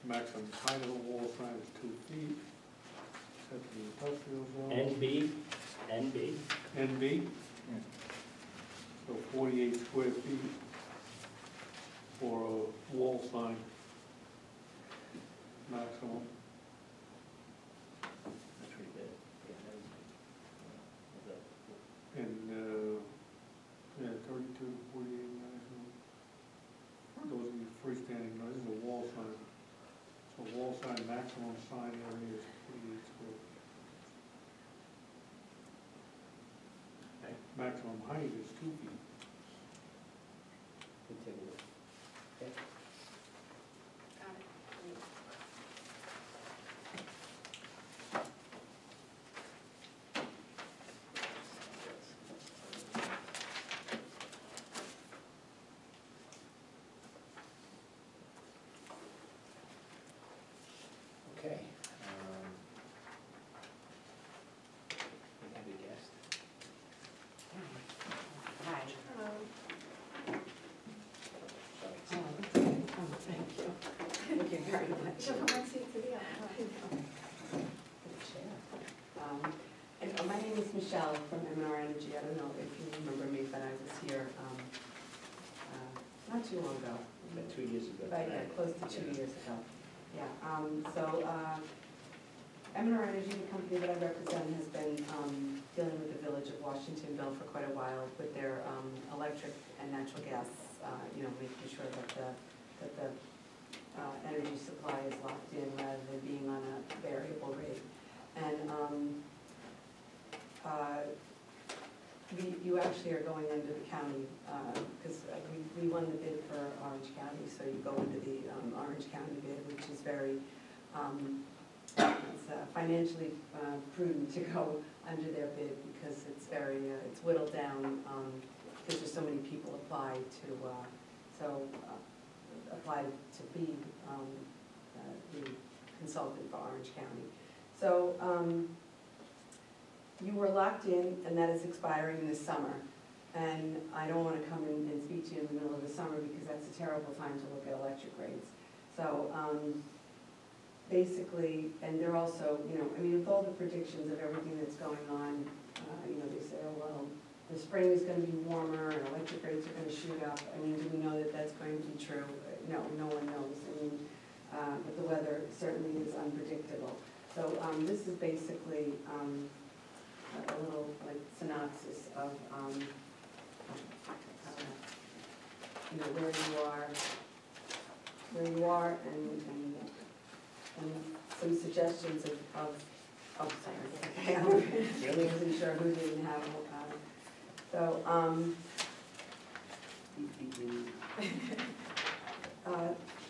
maximum height of a wall sign is 2 feet, except in the industrial zone. NB. NB? So 48 square feet for a wall sign, maximum. That's pretty good. And, yeah, 32 to 48 maximum. Those are your freestanding, no, this is a wall sign. So wall sign, maximum sign area is 48 square feet. Okay. Maximum height is 2 feet. Continue. Okay. Got it. Okay. We have a guest. Hi. Hello. Sorry. Oh, thank you. Thank you very much. So from one seat to the other. Good chair. And my name is Michelle from M&R Energy. I don't know if you remember me, but I was here not too long ago. About 2 years ago. About, yeah, close to 2 years ago. Yeah. M&R Energy, the company that I represent, has been dealing with the village of Washingtonville for quite a while with their electric and natural gas, making sure that the energy supply is locked in rather than being on a variable rate. And you actually are going under the county, because we won the bid for Orange County, so you go into the Orange County bid, which is very, it's financially prudent to go under their bid because it's very, it's whittled down, because there's so many people apply to be the consultant for Orange County. So you were locked in, and that is expiring this summer. And I don't want to come in and speak to you in the middle of the summer because that's a terrible time to look at electric rates. So basically, and they're also, with all the predictions of everything that's going on, they say, oh, well, the spring is going to be warmer and electric rates are going to shoot up. I mean, do we know that that's going to be true? No, no one knows. But the weather certainly is unpredictable. So this is basically a little synopsis of where you are, and some suggestions of sorry, I wasn't sure who didn't have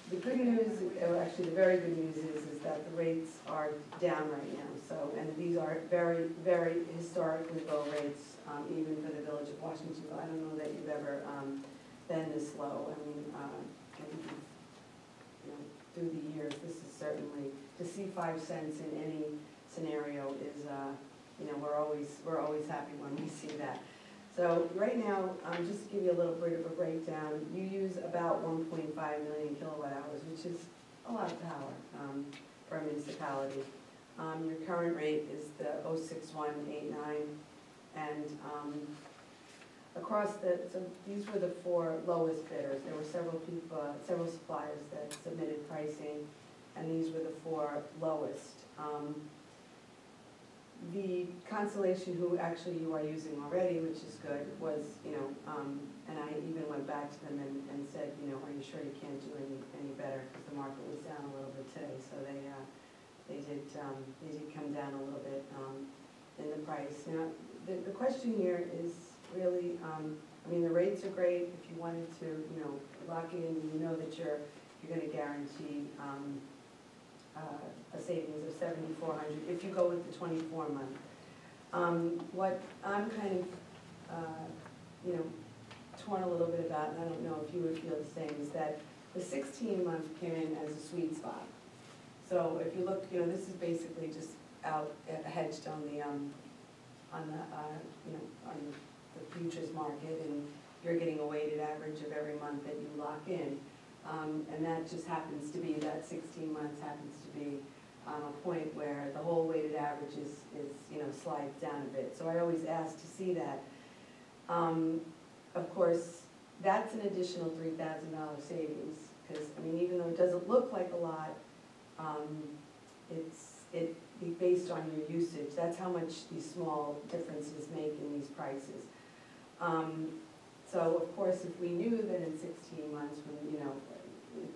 the good news, or actually the very good news is that the rates are down right now. So, and these are very, very historically low rates, even for the village of Washingtonville. I don't know that you've ever been this low. I mean, I think through the years, this is certainly, to see 5 cents in any scenario is, we're always happy when we see that. So right now, just to give you a little bit of a breakdown, you use about 1.5 million kilowatt hours, which is a lot of power for a municipality. Your current rate is the 06189, and across so these were the 4 lowest bidders. There were several suppliers that submitted pricing, and these were the 4 lowest. The Constellation, who actually you are using already, which is good, was, and I even went back to them and said, are you sure you can't do any better? Because the market was down a little bit today, so they did come down a little bit in the price. Now, the question here is really, the rates are great. If you wanted to, lock in, that you're going to guarantee a savings of $7,400 if you go with the 24-month. What I'm kind of, torn a little bit about, and I don't know if you would feel the same, is that the 16-month came in as a sweet spot. So if you look, this is basically just out hedged on the futures market, and you're getting a weighted average of every month that you lock in. And that just happens to be, that 16 months happens to be a point where the whole weighted average is, you know, slides down a bit. So I always ask to see that. Of course, that's an additional $3,000 savings, because, I mean, even though it doesn't look like a lot, it based on your usage, that's how much these small differences make in these prices. So of course, if we knew that in 16 months, when, you know,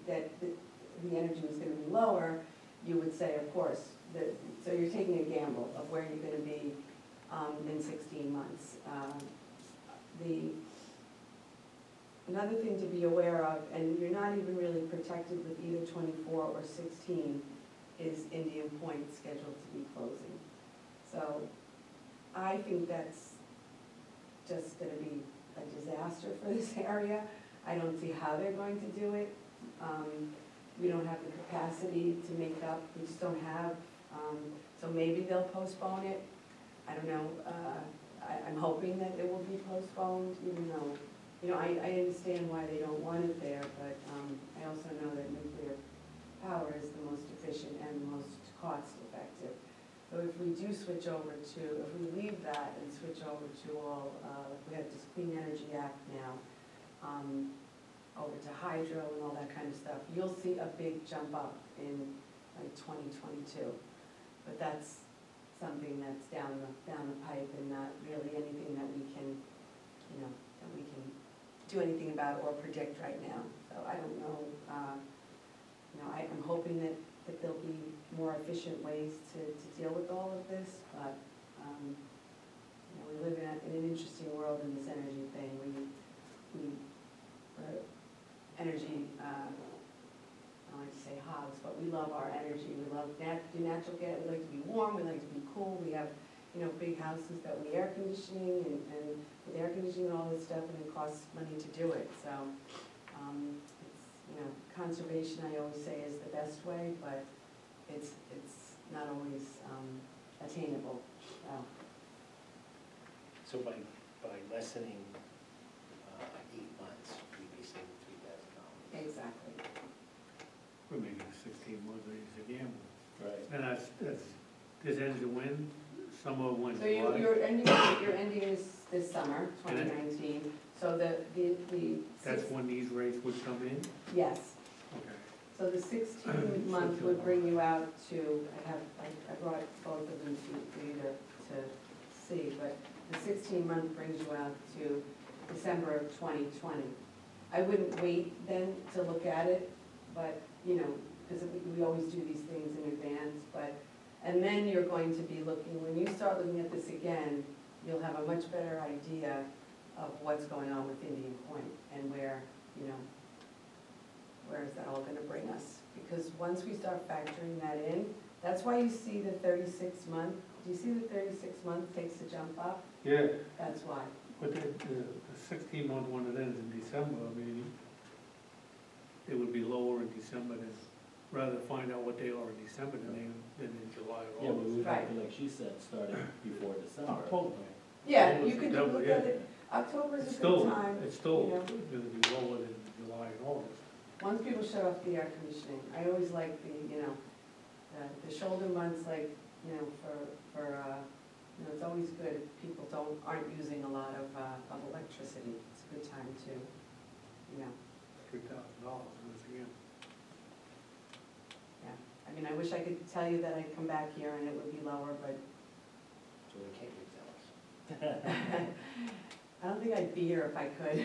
that the energy was gonna be lower, you would say, of course, so you're taking a gamble of where you're gonna be in 16 months. Another thing to be aware of, and you're not even really protected with either 24 or 16, is Indian Point scheduled to be closing. So I think that's just gonna be a disaster for this area. I don't see how they're going to do it. We don't have the capacity to make up, we just don't have, so maybe they'll postpone it. I don't know, I'm hoping that it will be postponed, even though, you know, I understand why they don't want it there, but I also know that nuclear power is the most efficient and the most cost effective. So if we do switch over to, if we leave that and switch over to all, like we have this Clean Energy Act now, over to hydro and all that kind of stuff, you'll see a big jump up in like 2022. But that's something that's down the pipe and not really anything that we can, you know, that we can do anything about or predict right now. So I don't know, you know, I'm hoping that there'll be more efficient ways to deal with all of this, but, you know, we live in an interesting world in this energy thing. We're energy, I don't like to say hogs, but we love our energy. We love do natural gas, we like to be warm, we like to be cool. We have, you know, big houses that we air conditioning and with air conditioning and all this stuff, and it costs money to do it. So, it's, you know, conservation, I always say, is the best way, but it's not always attainable. So by lessening 8 months, we'd be saving $3,000. Exactly. We're making a 16-month raise a gamble. Right. And this ends the when? Summer, when, So July? your ending is this summer, 2019. So the That's when these rates would come in? yes. Okay. So the 16-month would bring you out to, I brought both of them for you to see, but the 16-month brings you out to December of 2020. I wouldn't wait then to look at it, but, you know, because we always do these things in advance, but, and then you're going to be looking, when you start looking at this again, you'll have a much better idea of what's going on with Indian Point and where, you know, where is that all gonna bring us? Because once we start factoring that in, that's why you see the 36-month, do you see the 36-month takes a jump up? Yeah, That's why. but the 16-month one that ends in December, I mean, it would be lower in December than, rather find out what they are in December than in July or Yeah, but August. we Right. have to, like she said, start it before December. October. Yeah, you could September, look yeah. at it, October's It's a still, good time. it's still you know. gonna be lower than July and August. Once people shut off the air conditioning, I always like the, you know, the shoulder months, like, you know, you know, it's always good if people aren't using a lot of electricity. It's a good time to, you know, $3,000 once again. yeah. I mean, I wish I could tell you that I'd come back here and it would be lower, but So we can't be jealous. I don't think I'd be here if I could.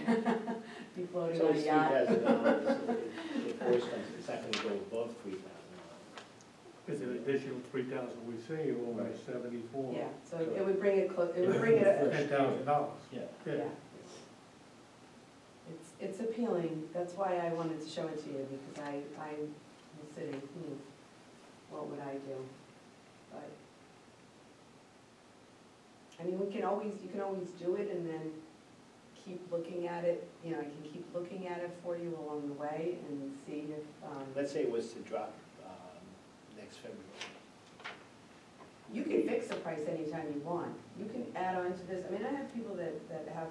Be floating So on a it's yacht. $3,000, the first time, it's not gonna go above $3,000. It's an additional 3,000 we save over Right. 74. Yeah, so it would bring it close, it would bring it, $10,000. Yeah. Yeah. yeah. It's appealing, that's why I wanted to show it to you, because I was sitting, what would I do? But, I mean, you can always do it and then keep looking at it, you know, I can keep looking at it for you along the way and see if, Let's say it was to drop next February. you can fix the price anytime you want. You can add on to this, I mean, I have people that have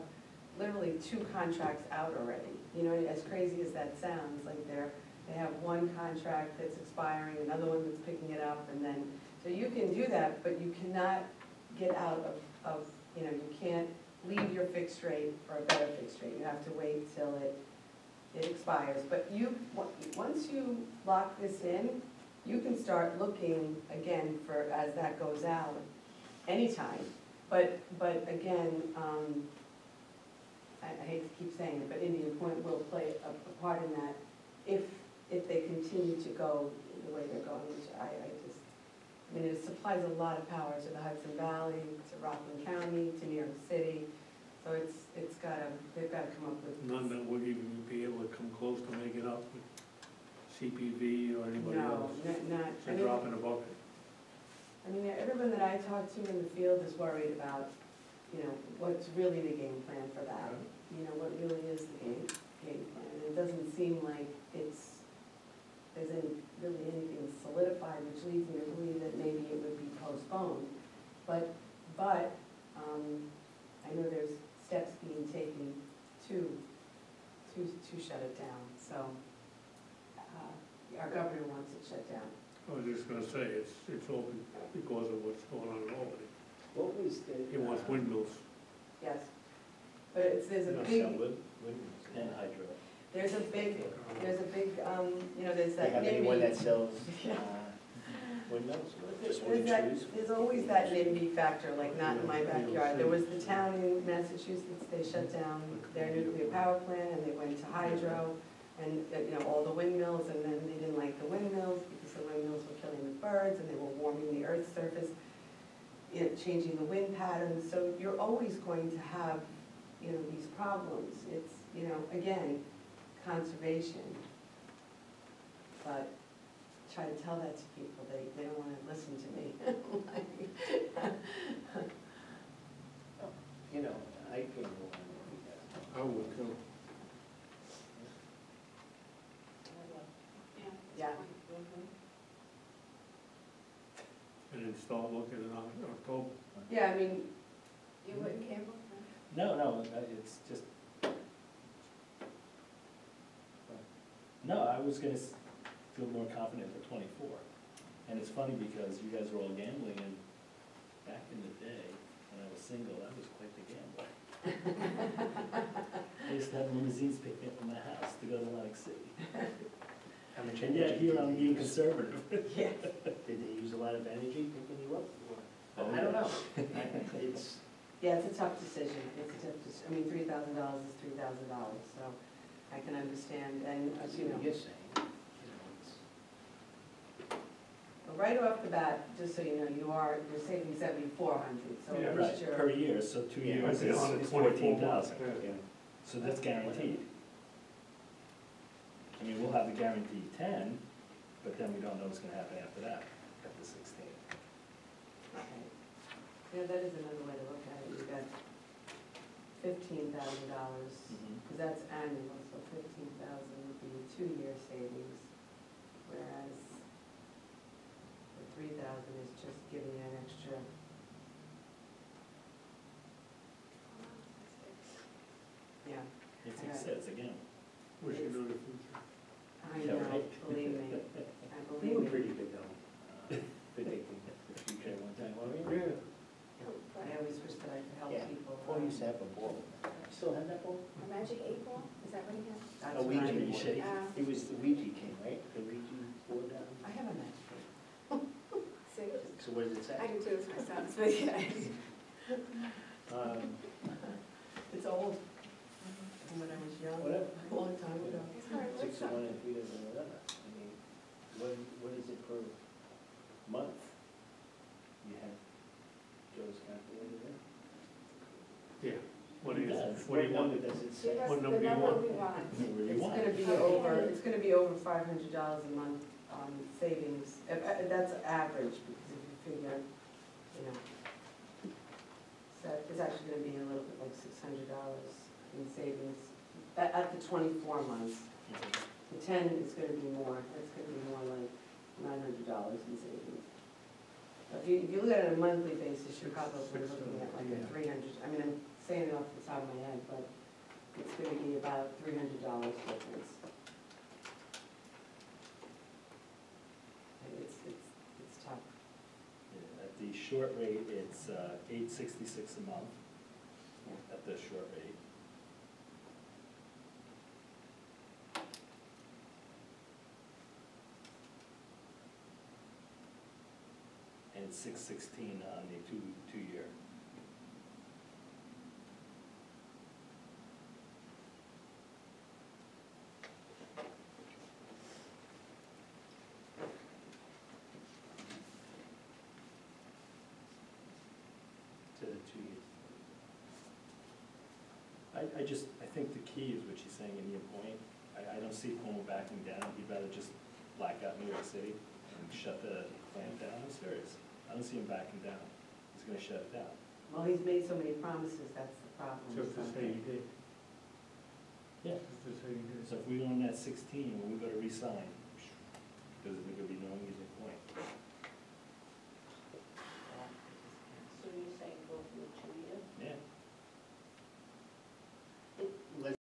literally 2 contracts out already. You know, as crazy as that sounds, like they have one contract that's expiring, another one that's picking it up, and then, so you can do that, but you cannot get out of, you know, you can't leave your fixed rate for a better fixed rate. You have to wait till it expires. But once you lock this in, you can start looking again for, as that goes out, anytime. But again, I hate to keep saying it, but Indian Point will play a part in that if they continue to go the way they're going, which I mean, it supplies a lot of power to the Hudson Valley, to Rockland County, to New York City. So they've gotta come up with. None that would even be able to come close to making up with CPV or anybody else. No, not, It's a drop in the bucket. I mean, everyone that I talk to in the field is worried about, you know, what's really the game plan for that. You know, what really is the game plan. And it doesn't seem like there's really anything solidified, which leads me to believe that maybe it would be postponed. But I know there's steps being taken to shut it down. So our governor wants it shut down. I was just gonna say, it's all because of what's going on in Albany. What was the? He wants windmills. Yes. But there's a big, And hydro. there's a big, you know, there's They that have anyone that NIMBY. sells Yeah. windmills? Just There's wooden shoes? there's always that NIMBY factor, like not in my backyard. There was the town in Massachusetts, they shut down their nuclear power plant and they went to hydro and, you know, all the windmills, and then they didn't like the windmills because the windmills were killing the birds and they were warming the earth's surface, you know, changing the wind patterns. So you're always going to have, you know, these problems. It's, you know, again, conservation. But try to tell that to people, they don't wanna listen to me. You know, I can go on with that. I would too. Yeah. And then start looking in October. Yeah, I mean, You wouldn't, Campbell? No, it's just. No, I was gonna feel more confident for 24. And it's funny because you guys were all gambling, and back in the day, when I was single, I was quite the gambler. I used to have limousines pick me up from my house to go to Atlantic City. How much And energy? yet here I'm did they being use? conservative. yeah, Did they use a lot of energy picking you up? Oh, I don't know. It's, yeah, it's a tough decision. I mean, $3,000 is $3,000, so I can understand, and, I see you know. what you're saying, you know, it's. Right off the bat, just so you know, you're saving 7,400, so Yeah, at Right, least you're. per year, so 2 Yeah, years I'd be on it is 24 months. 14,000. Yeah. So that's guaranteed. I mean, we'll have a guaranteed 10, but then we don't know what's gonna happen after that, at the 16. Okay. Yeah, that is another way to look at it. You've got $15,000, because that's annual, so 15,000 would be a 2-year savings, whereas the 3,000 is just giving you an extra. Yeah, It's success, again. Wish you knew the future. I Yeah, know, right. believe me, I You believe were me. pretty good though, predicting the future one time, weren't you? Yeah. I always wish that I could help Yeah. people. Paul used to have a ball. Still have that ball? A magic 8 ball, is that what he has? That's A what Ouija I Ouija board. shake. It was the Ouija king, right? The Ouija board down? I have a match. See, So what does it say? I do too, it's my son's, but yeah. It's old. From when I was young, Whatever. a long time ago. It's hard, 6 what's to up? 1 and 3 doesn't whatever. I mean, what is it per month? You have Joe's calculator there? Yeah. What do you, Yes. what do you want? number does it She say? has What the number do you number want? we want. Where you It's want. gonna be over $500 a month on savings. That's average, because if you figure, you know, so it's actually gonna be a little bit like $600 in savings at the 24 months. The 10 is gonna be more, it's gonna be more like $900 in savings. If you look at it on a monthly basis, you're probably looking at like a 300, I mean, I'm saying it off the top of my head, but it's gonna be about $300 difference. And it's tough. Yeah, at the short rate, it's $866 a month Yeah. at the short rate. And $616 on the two-year. To the 2 years. I think the key is what she's saying in your point. I don't see Cuomo backing down. He'd rather just black out New York City and shut the plant down. I'm serious. I don't see him backing down. He's gonna shut it down. Well, he's made so many promises, that's the problem. Just to say he did, Yeah. just to say he did. So if we own that 16, when we go to re-sign, there's gonna be no easy point.